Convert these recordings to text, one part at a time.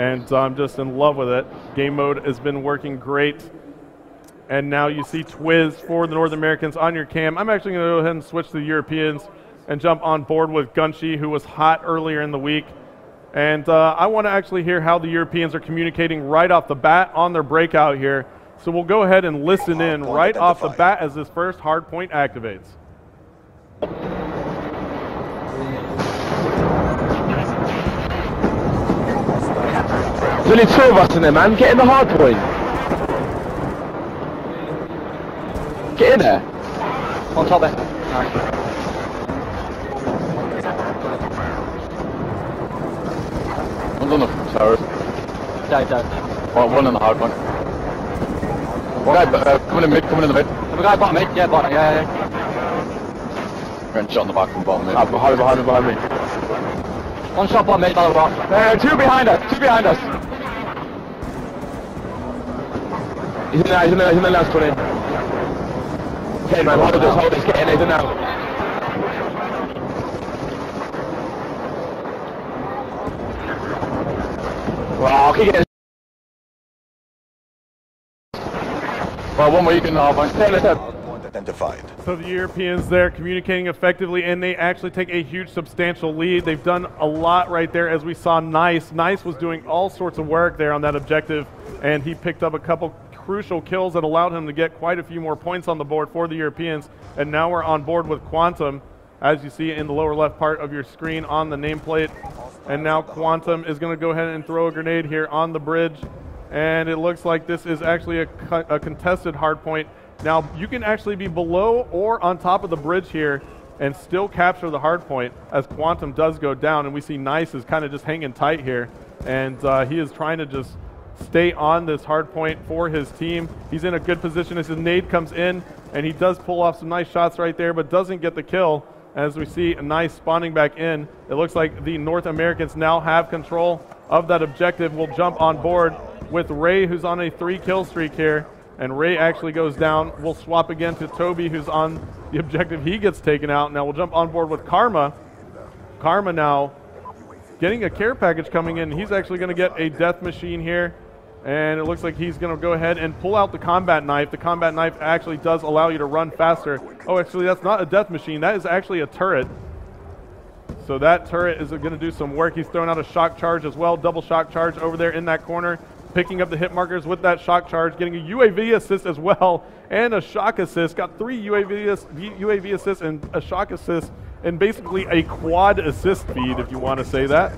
and I'm just in love with it. Game mode has been working great. And now you see Twiz for the North Americans on your cam. I'm actually going to go ahead and switch to the Europeans and jump on board with Gunshi, who was hot earlier in the week. And I want to actually hear how the Europeans are communicating right off the bat on their breakout here. So we'll go ahead and listen in right off the bat as this first hard point activates. There's only two of us in there, man. Get in the hard point. Get in there. On top there. One's on the turret. Don't. One on the hard point. One guy coming in mid, coming in the mid. Have a guy bottom mid? Yeah, bottom, yeah. Getting shot on the back from bottom mid. Behind me. One shot bottom mid, by the rock. Two behind us. He's in the last one in. Okay, man, hold this, get in, he's in now. Well, keep getting. Well, one more you can identified. So the Europeans there communicating effectively, and they actually take a huge substantial lead. They've done a lot right there, as we saw Nice. Nice was doing all sorts of work there on that objective, and he picked up a couple crucial kills that allowed him to get quite a few more points on the board for the Europeans. And now we're on board with Quantum, as you see in the lower left part of your screen on the nameplate. And now Quantum is going to go ahead and throw a grenade here on the bridge. And it looks like this is actually a contested hard point. Now you can actually be below or on top of the bridge here and still capture the hard point, as Quantum does go down. And we see Nice is kind of just hanging tight here. And he is trying to just stay on this hard point for his team. He's in a good position as his nade comes in, and he does pull off some nice shots right there, but doesn't get the kill. As we see a Nice spawning back in, it looks like the North Americans now have control of that objective. We'll jump on board with Ray, who's on a 3-kill streak here, and Ray actually goes down. We'll swap again to Toby, who's on the objective. He gets taken out. Now we'll jump on board with Karma. Karma now getting a care package coming in. He's actually going to get a death machine here. And it looks like he's going to go ahead and pull out the combat knife. The combat knife actually does allow you to run faster. Oh, actually, that's not a death machine. That is actually a turret. So that turret is going to do some work. He's throwing out a shock charge as well. Double shock charge over there in that corner. Picking up the hit markers with that shock charge. Getting a UAV assist as well. And a shock assist. Got 3 UAV assists and a shock assist. And basically a quad assist feed, if you want to say that.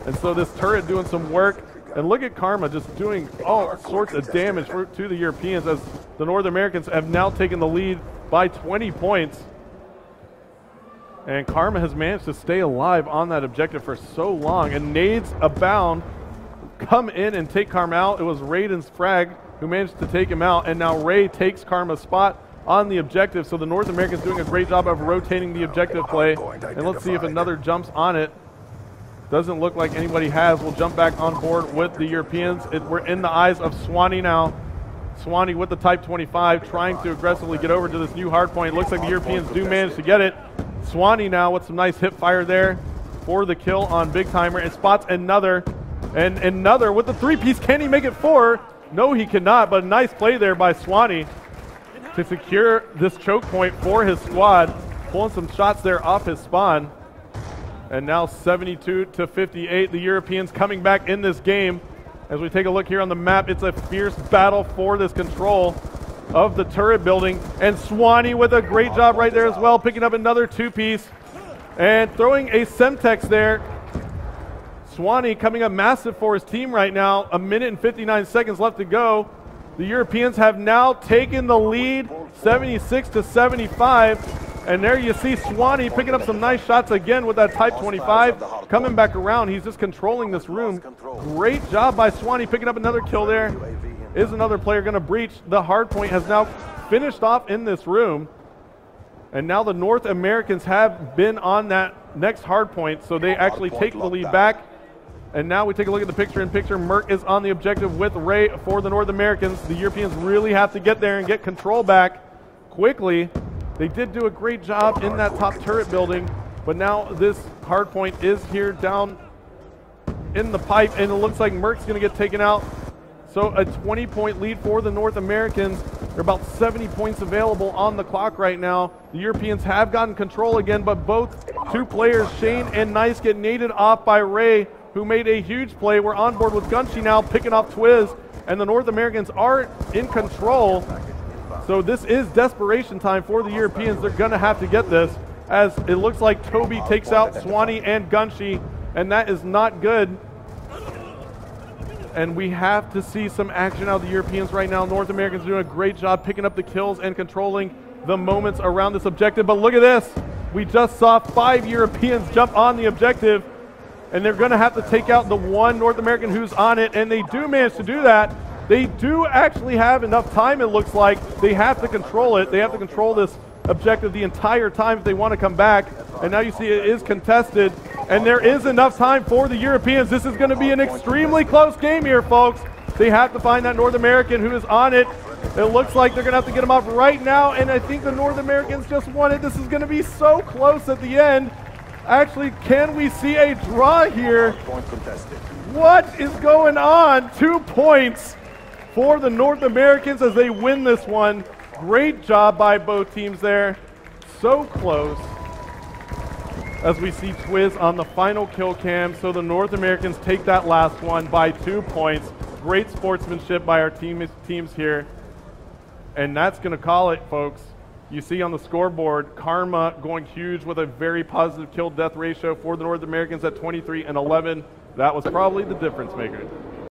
And so this turret doing some work. And look at Karma just doing all sorts of damage to the Europeans, as the North Americans have now taken the lead by 20 points. And Karma has managed to stay alive on that objective for so long. And nades abound, come in and take Karma out. It was Raiden's frag who managed to take him out. And now Ray takes Karma's spot on the objective. So the North Americans doing a great job of rotating the objective play. And let's see if another jumps on it. Doesn't look like anybody has. We'll jump back on board with the Europeans. We're in the eyes of Swanee now. Swanee with the Type 25 trying to aggressively get over to this new hard point. Looks like the Europeans do manage to get it. Swanee now with some nice hip fire there for the kill on Big Timer, and spots another. And another with the 3-piece. Can he make it 4? No, he cannot, but a nice play there by Swanee to secure this choke point for his squad. Pulling some shots there off his spawn. And now 72-58, the Europeans coming back in this game. As we take a look here on the map, it's a fierce battle for this control of the turret building. And Swanee with a great job right there as well, picking up another 2-piece and throwing a Semtex there. Swanee coming up massive for his team right now. 1 minute and 59 seconds left to go. The Europeans have now taken the lead, 76-75. And there you see Swanee picking up some nice shots again with that Type 25. Coming back around, he's just controlling this room. Great job by Swanee picking up another kill there. Is another player going to breach? The hard point has now finished off in this room. And now the North Americans have been on that next hard point, so they actually take the lead back. And now we take a look at the picture-in-picture. Merc is on the objective with Ray for the North Americans. The Europeans really have to get there and get control back quickly. They did do a great job in that top turret building, but now this hard point is here down in the pipe, and it looks like Merck's going to get taken out. So a 20-point lead for the North Americans. There are about 70 points available on the clock right now. The Europeans have gotten control again, but both two players, Shane and Nice, get naded off by Ray, who made a huge play. We're on board with Gunshi now, picking off Twiz, and the North Americans are in control. So this is desperation time for the Europeans. They're going to have to get this, as it looks like Toby takes out Swanee and Gunshi, and that is not good. And we have to see some action out of the Europeans right now. North Americans doing a great job picking up the kills and controlling the moments around this objective. But look at this. We just saw 5 Europeans jump on the objective, and they're going to have to take out the one North American who's on it, and they do manage to do that. They do actually have enough time, it looks like. They have to control it. They have to control this objective the entire time if they want to come back. And now you see it is contested, and there is enough time for the Europeans. This is going to be an extremely close game here, folks. They have to find that North American who is on it. It looks like they're going to have to get him off right now, and I think the North Americans just won it. This is going to be so close at the end. Actually, can we see a draw here? What is going on? 2 points for the North Americans as they win this one. Great job by both teams there. So close. As we see Twiz on the final kill cam. So the North Americans take that last one by 2 points. Great sportsmanship by our teams here. And that's going to call it, folks. You see on the scoreboard, Karma going huge with a very positive kill-death ratio for the North Americans at 23 and 11. That was probably the difference maker.